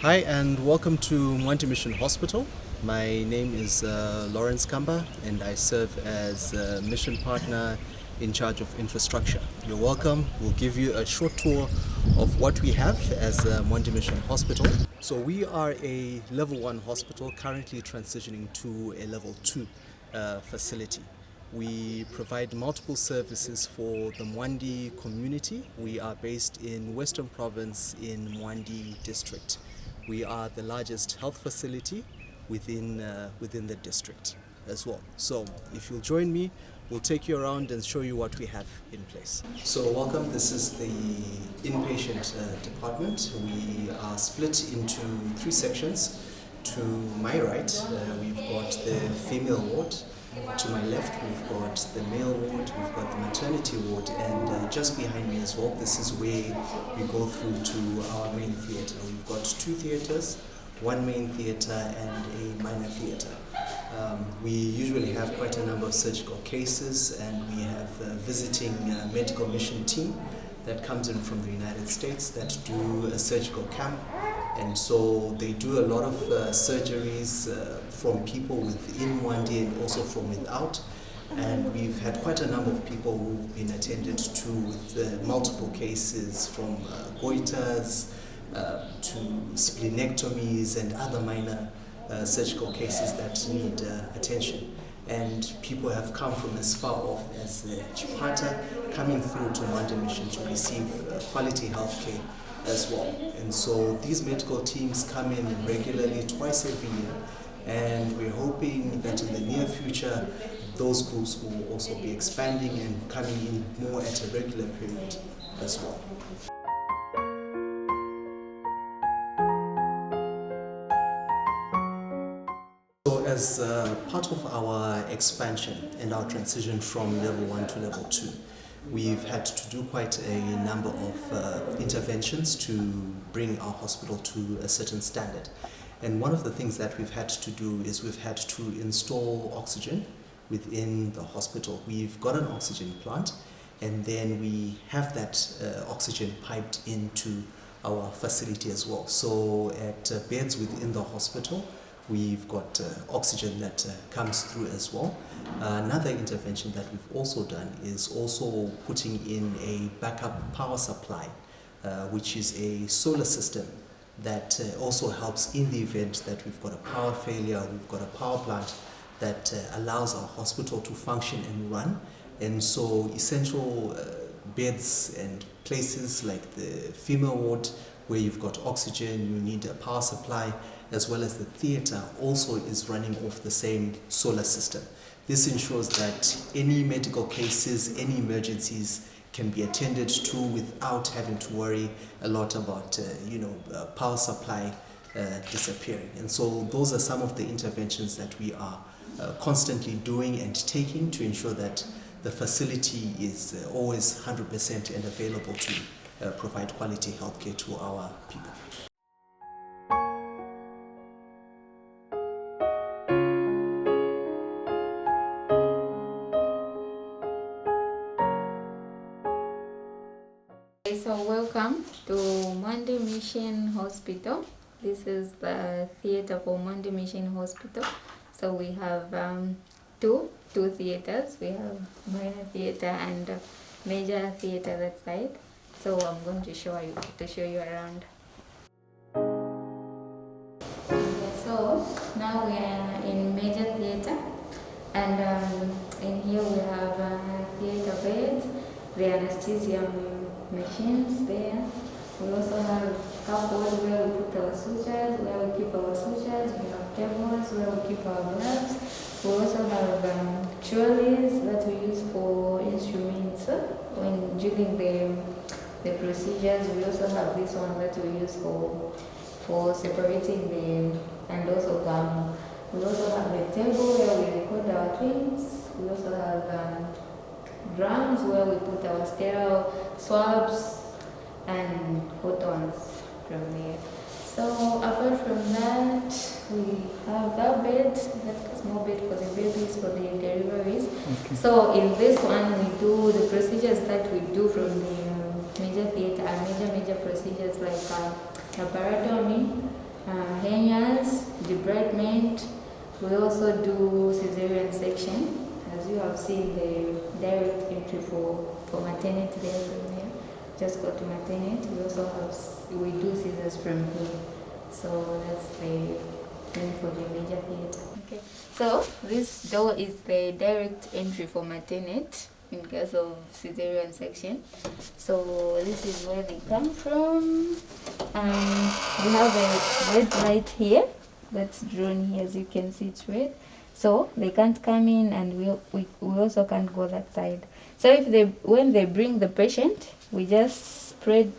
Hi and welcome to Mwandi Mission Hospital. My name is Lawrence Kamba and I serve as a mission partner in charge of infrastructure. You're welcome. We'll give you a short tour of what we have as Mwandi Mission Hospital. So we are a level 1 hospital currently transitioning to a level 2 facility. We provide multiple services for the Mwandi community. We are based in Western Province in Mwandi district. We are the largest health facility within the district as well. So if you'll join me, we'll take you around and show you what we have in place. So welcome, this is the inpatient department. We are split into 3 sections. To my right, we've got the female ward. To my left, we've got the male ward, we've got the maternity ward, and just behind me as well, this is where we go through to our main theatre. We've got 2 theatres, 1 main theatre and a minor theatre. We usually have quite a number of surgical cases, and we have a visiting medical mission team that comes in from the United States that do a surgical camp. And so they do a lot of surgeries from people within Mwandi and also from without. And we've had quite a number of people who've been attended to with multiple cases from goiters to splenectomies and other minor surgical cases that need attention. And people have come from as far off as Chipata, coming through to Mwandi Mission to receive quality health care as well. And so these medical teams come in regularly twice every year, and we're hoping that in the near future those groups will also be expanding and coming in more at a regular period as well. So as part of our expansion and our transition from level 1 to level 2, we've had to do quite a number of interventions to bring our hospital to a certain standard. And one of the things that we've had to do is we've had to install oxygen within the hospital. We've got an oxygen plant, and then we have that oxygen piped into our facility as well. So at beds within the hospital, we've got oxygen that comes through as well. Another intervention that we've also done is also putting in a backup power supply, which is a solar system that also helps in the event that we've got a power failure. We've got a power plant that allows our hospital to function and run. And so essential beds and places like the female ward where you've got oxygen, you need a power supply, as well as the theatre also is running off the same solar system. This ensures that any medical cases, any emergencies can be attended to without having to worry a lot about power supply disappearing. And so those are some of the interventions that we are constantly doing and taking to ensure that the facility is always 100% and available to provide quality healthcare to our people. So welcome to Mwandi Mission Hospital. This is the theatre for Mwandi Mission Hospital. So we have two theatres. We have minor theatre and major theatre that side. So I'm going to show you around. So now we are in major theatre, and in here we have theatre beds, the anesthesia machines there. We also have cupboards where we put our sutures, where we keep our sutures. We have tables where we keep our gloves. We also have trolleys that we use for instruments when during the procedures. We also have this one that we use for separating and also gum. We also have a table where we record our twins. We also have drums where we put our sterile swabs and photons from there. So apart from that, we have that bed, that's a small bed for the babies, for the deliveries. Okay. So in this one, we do the procedures that we do from the major theatre, major procedures like laparotomy, hernias, debridement. We also do cesarean section. As you have seen, the direct entry for maternity there from here. Just go to maternity. We do scissors from here. So that's the thing for the major theatre. Okay. So this door is the direct entry for maternity in case of cesarean section. So this is where they come from. We have a red light here that's drawn here, as you can see it's red. So they can't come in, and we also can't go that side. So when they bring the patient, we just spread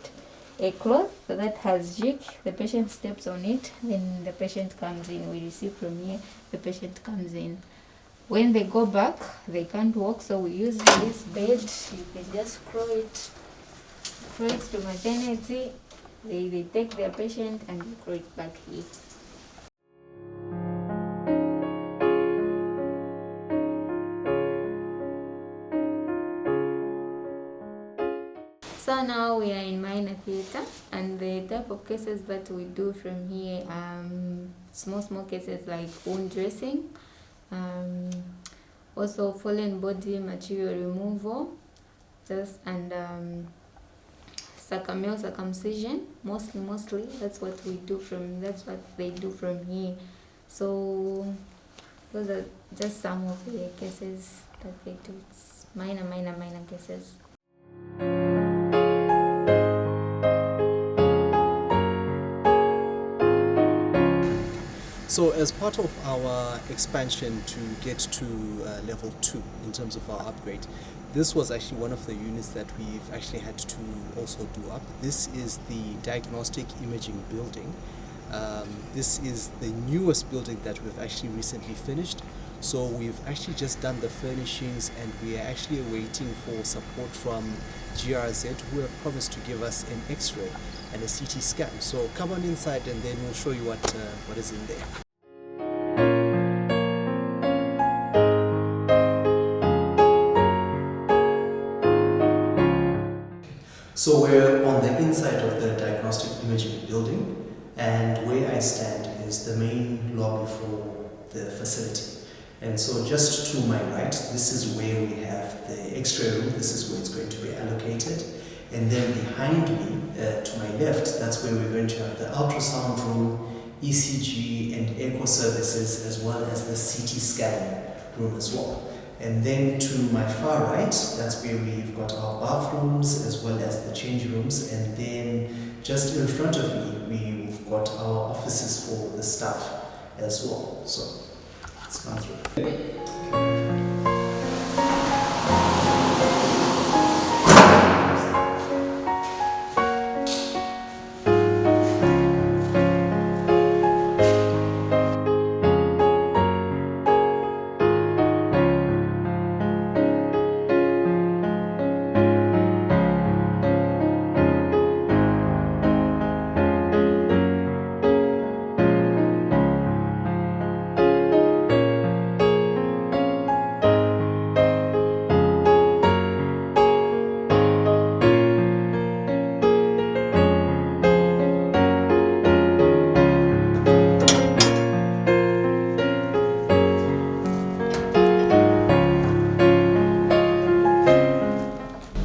a cloth that has jig. The patient steps on it, then the patient comes in. We receive from here, the patient comes in. When they go back, they can't walk, so we use this bed. You can just crawl it to maternity. They take their patient and they crawl it back here. So now we are in minor theatre, and the type of cases that we do from here are small cases like wound dressing, also fallen body material removal, and circumcision. Mostly that's what they do from here. So those are just some of the cases that they do. It's minor cases. So as part of our expansion to get to level 2 in terms of our upgrade, this was actually one of the units that we've actually had to also do up. This is the Diagnostic Imaging building. This is the newest building that we've actually recently finished. So we've actually just done the furnishings, and we are actually awaiting for support from GRZ, who have promised to give us an X-ray and a CT scan. So come on inside, and then we'll show you what is in there. So we're on the inside of the Diagnostic Imaging building, and where I stand is the main lobby for the facility. And so just to my right, this is where we have the X-ray room. This is where it's going to be allocated. And then behind me, to my left, that's where we're going to have the ultrasound room, ECG and echo services, as well as the CT scanning room as well. And then to my far right, that's where we've got our bathrooms as well as the change rooms. And then just in front of me, we've got our offices for the staff as well. So let's come through.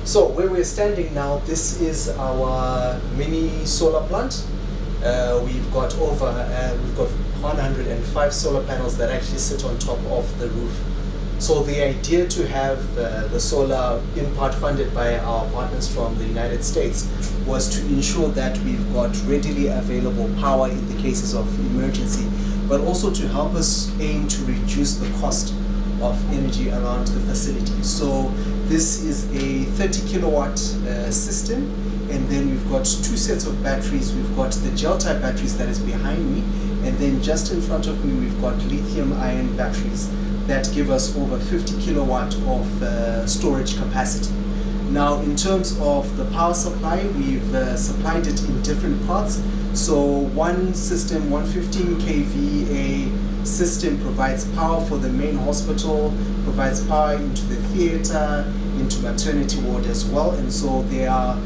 So where we're standing now, this is our mini solar plant. We've got 105 solar panels that actually sit on top of the roof. So the idea to have the solar in part funded by our partners from the United States was to ensure that we've got readily available power in the cases of emergency, but also to help us aim to reduce the cost of energy around the facility. So this is a 30 kilowatt system, and then we've got two sets of batteries. We've got the gel type batteries that is behind me, and then just in front of me we've got lithium ion batteries that give us over 50 kilowatt of storage capacity. Now in terms of the power supply, we've supplied it in different parts. So one system, 115 kVA system, provides power for the main hospital, provides power into the theater, into maternity ward as well. And so they are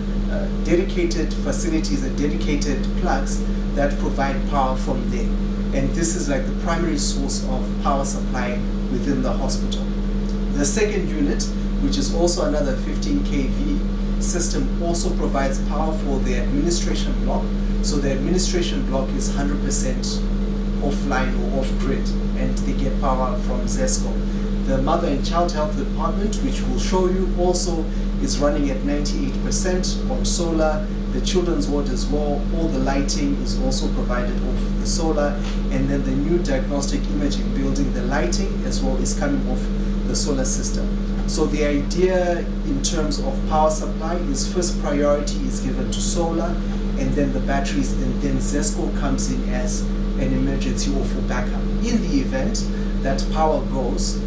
dedicated facilities and dedicated plugs that provide power from there. And this is like the primary source of power supply within the hospital. The second unit, which is also another 15 kV system, also provides power for the administration block. So the administration block is 100% offline or off-grid, and they get power from ZESCO. The Mother and Child Health Department, which we'll show you, also is running at 98% on solar. The children's ward as well, all the lighting is also provided off the solar. And then the new diagnostic imaging building, the lighting as well is coming off the solar system. So the idea in terms of power supply is first priority is given to solar, and then the batteries, and then ZESCO comes in as an emergency or for backup. In the event that power goes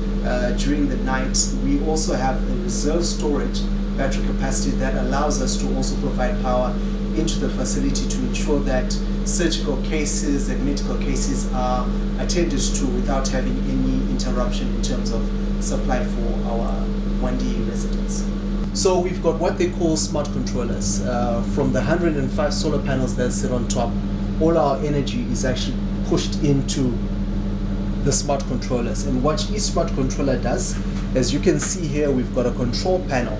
during the night, we also have a reserve storage battery capacity that allows us to also provide power into the facility to ensure that surgical cases and medical cases are attended to without having any interruption in terms of supply for our Mwandi residents. So we've got what they call smart controllers. From the 105 solar panels that sit on top, all our energy is actually pushed into the smart controllers. And what each smart controller does, as you can see here, we've got a control panel.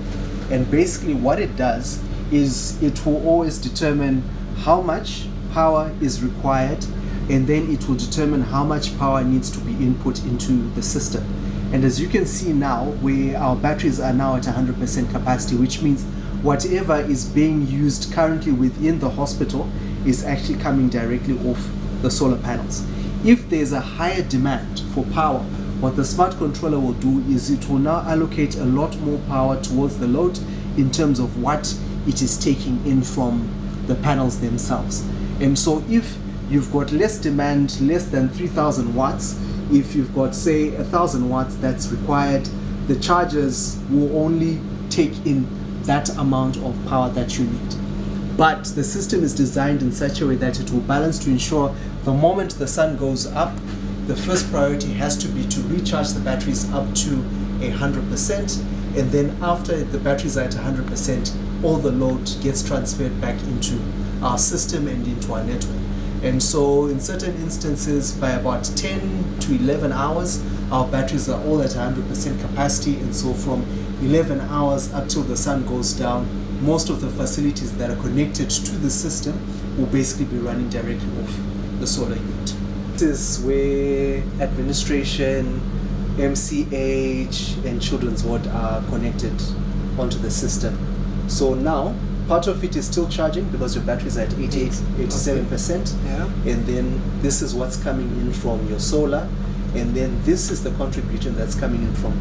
And basically what it does is it will always determine how much power is required, and then it will determine how much power needs to be input into the system. And as you can see now, where our batteries are now at 100% capacity, which means whatever is being used currently within the hospital is actually coming directly off the solar panels. If there's a higher demand for power, what the smart controller will do is it will now allocate a lot more power towards the load in terms of what it is taking in from the panels themselves. And so if you've got less demand, less than 3,000 watts, if you've got say 1,000 watts that's required, the chargers will only take in that amount of power that you need. But the system is designed in such a way that it will balance to ensure the moment the sun goes up, the first priority has to be to recharge the batteries up to 100%, and then after the batteries are at 100%, all the load gets transferred back into our system and into our network. And so in certain instances, by about 10 to 11 hours, our batteries are all at 100% capacity. And so from 11 hours up till the sun goes down, most of the facilities that are connected to the system will basically be running directly off the solar unit. This is where administration, MCH, and children's ward are connected onto the system. So now, part of it is still charging because your battery is at 87%. Yeah. And then this is what's coming in from your solar. And then this is the contribution that's coming in from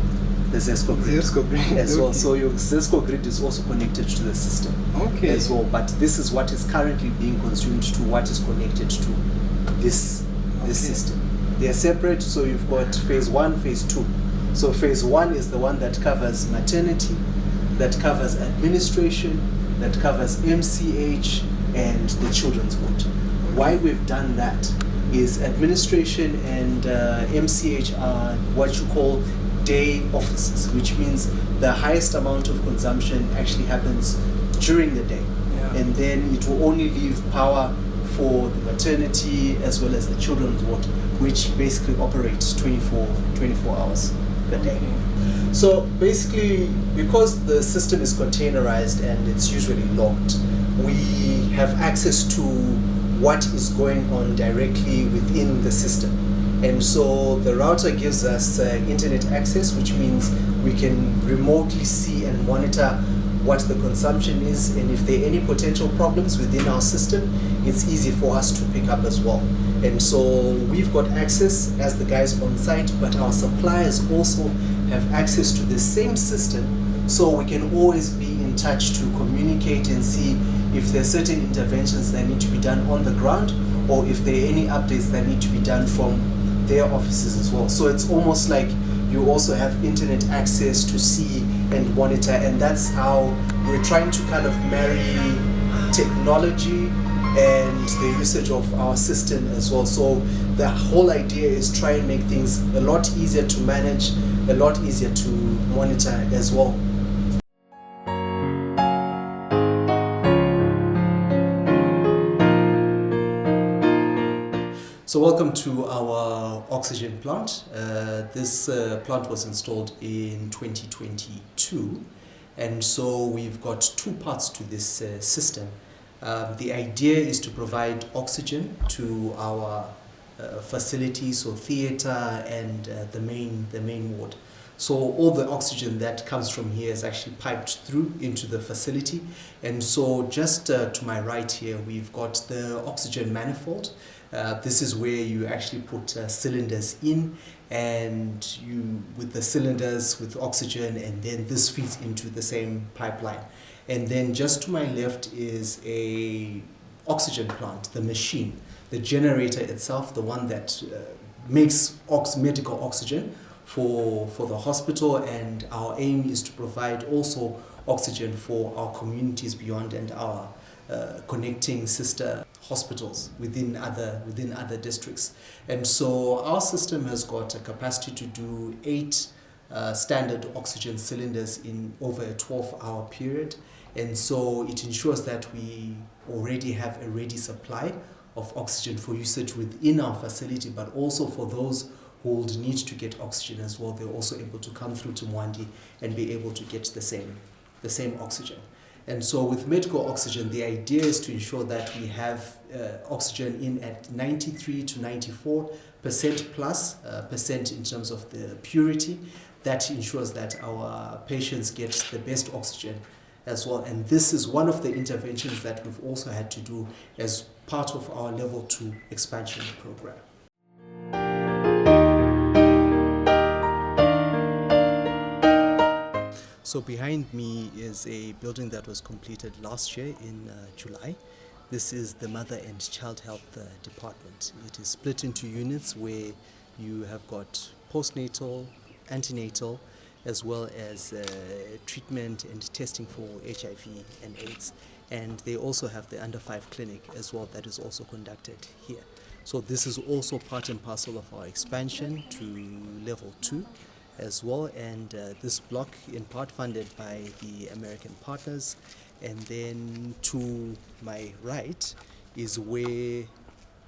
the ZESCO grid. As well. So your ZESCO grid is also connected to the system as well. But this is what is currently being consumed to what is connected to this system. They are separate, so you've got phase 1, phase 2. So phase 1 is the one that covers maternity, that covers administration, that covers MCH and the children's ward. Why we've done that is administration and MCH are what you call day offices, which means the highest amount of consumption actually happens during the day. Yeah. And then it will only leave power for the maternity as well as the children's ward, which basically operates 24 hours per day. So basically, because the system is containerized and it's usually locked, we have access to what is going on directly within the system. And so the router gives us internet access, which means we can remotely see and monitor what the consumption is, and if there are any potential problems within our system, it's easy for us to pick up as well. And so we've got access as the guys on site, but our suppliers also have access to the same system, so we can always be in touch to communicate and see if there are certain interventions that need to be done on the ground, or if there are any updates that need to be done from their offices as well. So it's almost like you also have internet access to see and monitor, and that's how we're trying to kind of marry technology and the usage of our system as well. So the whole idea is try and make things a lot easier to manage, a lot easier to monitor as well. So welcome to our oxygen plant. This plant was installed in 2022, and so we've got two parts to this system. The idea is to provide oxygen to our facilities, so theatre and the main ward. So all the oxygen that comes from here is actually piped through into the facility. And so just to my right here, we've got the oxygen manifold. This is where you actually put cylinders in, and you with the cylinders with oxygen, and then this feeds into the same pipeline. And then just to my left is a oxygen plant, the machine, the generator itself, the one that makes medical oxygen for the hospital, and our aim is to provide also oxygen for our communities beyond and our connecting sister hospitals within other districts. And so our system has got a capacity to do 8 standard oxygen cylinders in over a 12-hour period, and so it ensures that we already have a ready supply of oxygen for usage within our facility, but also for those who would need to get oxygen as well. They're also able to come through to Mwandi and be able to get the same oxygen. And so with medical oxygen, the idea is to ensure that we have oxygen in at 93 to 94% plus percent in terms of the purity. That ensures that our patients get the best oxygen as well. And this is one of the interventions that we've also had to do as part of our level 2 expansion program. So behind me is a building that was completed last year in July. This is the Mother and Child Health Department. It is split into units where you have got postnatal, antenatal, as well as treatment and testing for HIV and AIDS. And they also have the under 5 clinic as well that is also conducted here. So this is also part and parcel of our expansion to level 2 as well, and this block in part funded by the American partners. And then to my right is where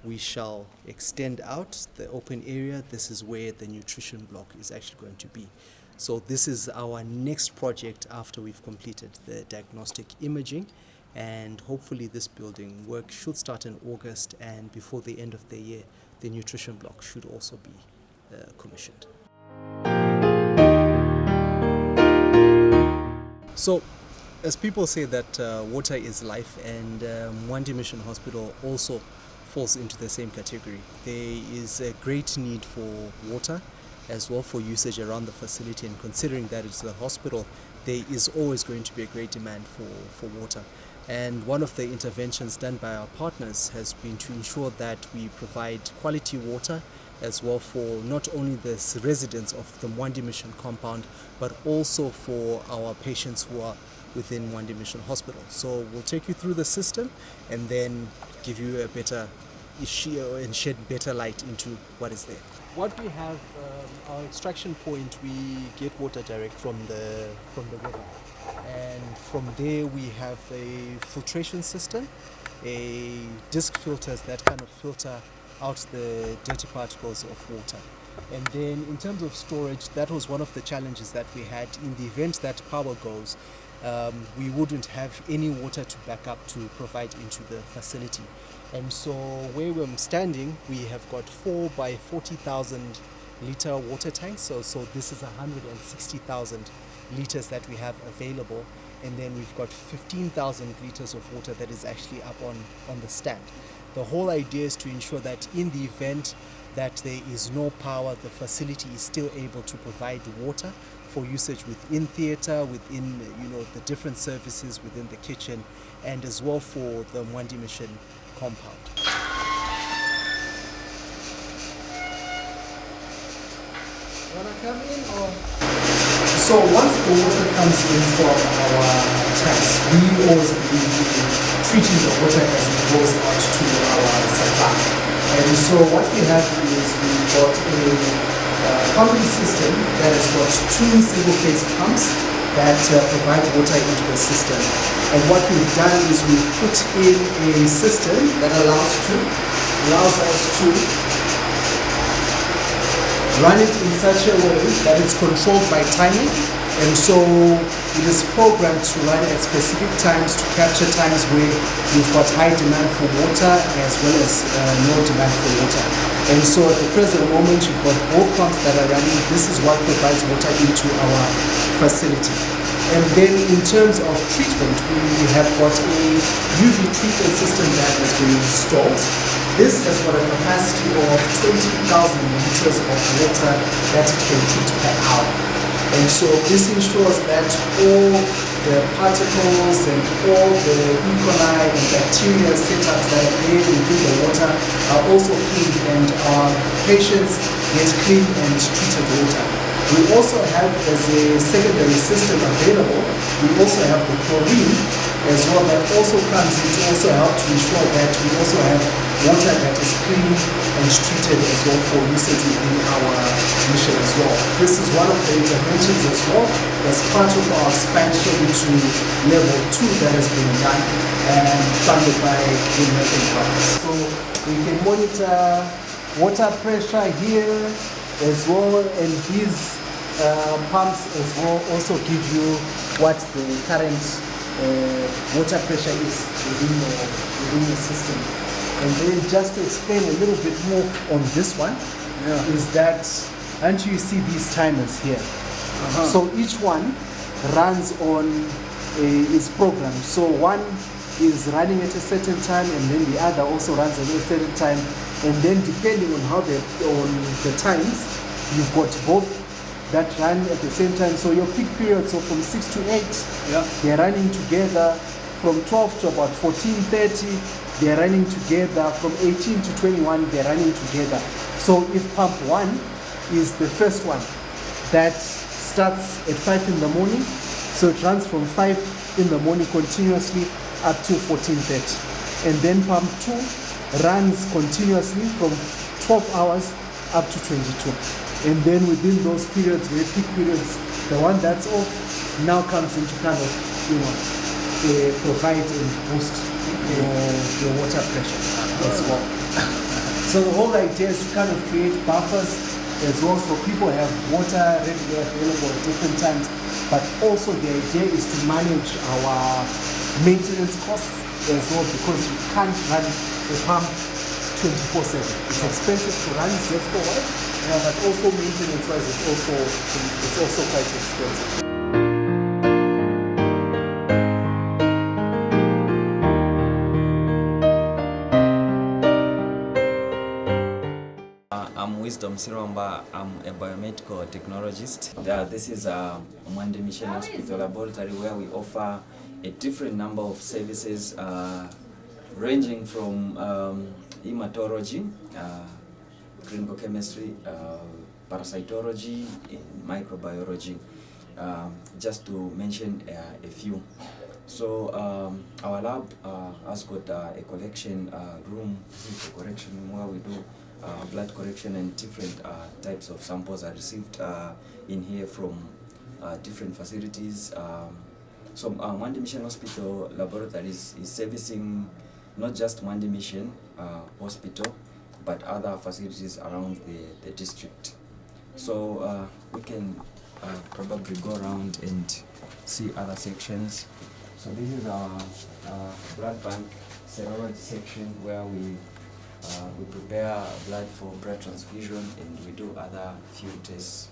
we shall extend out the open area. This is where the nutrition block is actually going to be. So this is our next project after we've completed the diagnostic imaging, and hopefully this building work should start in August, and before the end of the year the nutrition block should also be commissioned. So, as people say that water is life, and Mwandi Mission Hospital also falls into the same category. There is a great need for water as well for usage around the facility, and considering that it's a hospital, there is always going to be a great demand for water. And one of the interventions done by our partners has been to ensure that we provide quality water as well for not only the residents of the Mwandi Mission compound, but also for our patients who are within Mwandi Mission Hospital. So we'll take you through the system and then give you a better issue and shed better light into what is there. What we have, our extraction point, we get water direct from the river, and from there we have a filtration system, a disc filters that kind of filter out the dirty particles of water. And then in terms of storage, that was one of the challenges that we had. In the event that power goes, we wouldn't have any water to back up to provide into the facility. And so where we're standing, we have got 4 by 40,000 liter water tanks. So this is 160,000 liters that we have available. And then we've got 15,000 liters of water that is actually up on the stand. The whole idea is to ensure that in the event that there is no power, the facility is still able to provide water for usage within theatre, within the different services within the kitchen, and as well for the Mwandi Mission compound. Wanna come in or? So once the water comes in from our tanks, we always believe in treating the water as it goes out to our supply. And so what we have is we've got a pumping system that has got 2 single-phase pumps that provide water into the system. And what we've done is we've put in a system that allows us to run it in such a way that it's controlled by timing, and so it is programmed to run at specific times to capture times where you've got high demand for water as well as low demand for water. And so at the present moment, you've got both pumps that are running. This is what provides water into our facility. And then in terms of treatment, we have got a UV treatment system that has been installed. This has got a capacity of 20,000 liters of water that it can treat per hour. And so this ensures that all the particles and all the E. coli and bacteria setups that are there within the water are also cleaned, and our patients get clean and treated water. We also have, as a secondary system available, we also have the chlorine as well that also comes in to also help to ensure that we also have water that is clean and treated as well for usage within our mission as well. This is one of the interventions as well as part of our expansion to level 2 that has been done and funded by the American government. So we can monitor water pressure here as well, and these pumps as well also give you what the current water pressure is within the system. And then just to explain a little bit more on this one, is that, and you see these timers here. So each one runs on is programmed. So one is running at a certain time, and then the other also runs at a certain time. And then depending on how on the times, you've got both that run at the same time. So your peak period, so from 6 to 8, they're running together. From 12 to about 14:30, they're running together. From 18 to 21, they're running together. So if pump 1 is the first one that starts at 5 in the morning, so it runs from 5 in the morning continuously up to 14:30. And then pump 2 runs continuously from 12 hours up to 22. And then within those periods, where peak periods, the one that's off now comes into kind of, provide and boost your water pressure as well. So the whole idea is to kind of create buffers as well, so people have water readily available at different times, but also the idea is to manage our maintenance costs as well, because you can't run a pump 24/7. It's expensive to run just for what, but also maintenance-wise, it's also quite expensive. I'm Wisdom Siromba. I'm a biomedical technologist. This is a Mwandi Mission Hospital laboratory where we offer a different number of services ranging from hematology, clinical chemistry, parasitology, and microbiology, just to mention a few. So our lab has got a collection room. This is a collection room where we do blood collection, and different types of samples are received in here from different facilities. So Mwandi Mission Hospital Laboratories is servicing not just Mwandi Mission Hospital, but other facilities around the district. So we can probably go around and see other sections. So this is our blood bank serology section, where we prepare blood for blood transfusion, and we do other few tests.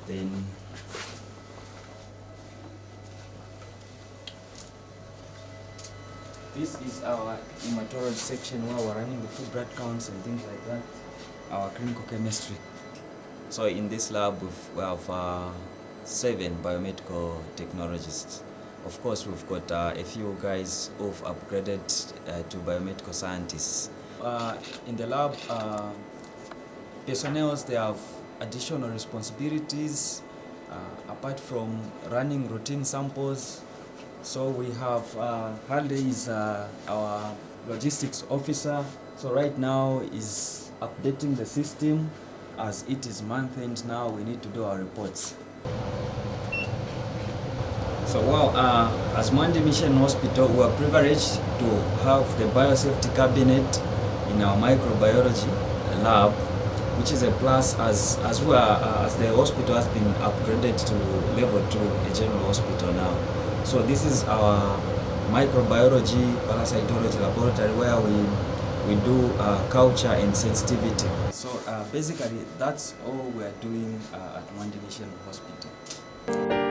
Then this is our hematology section, where we're running the full blood counts and things like that. Our clinical chemistry. So in this lab we have 7 biomedical technologists. Of course, we've got a few guys who've upgraded to biomedical scientists. In the lab, personnel, they have additional responsibilities apart from running routine samples. So we have Harley is our logistics officer. So right now is updating the system, as it is month end now. We need to do our reports. So as Mwandi Mission Hospital, we are privileged to have the biosafety cabinet in our microbiology lab, which is a plus as the hospital has been upgraded to level 2, a general hospital now. So this is our microbiology parasitology laboratory where we do culture and sensitivity. So basically that's all we are doing at Mwandi Mission Hospital.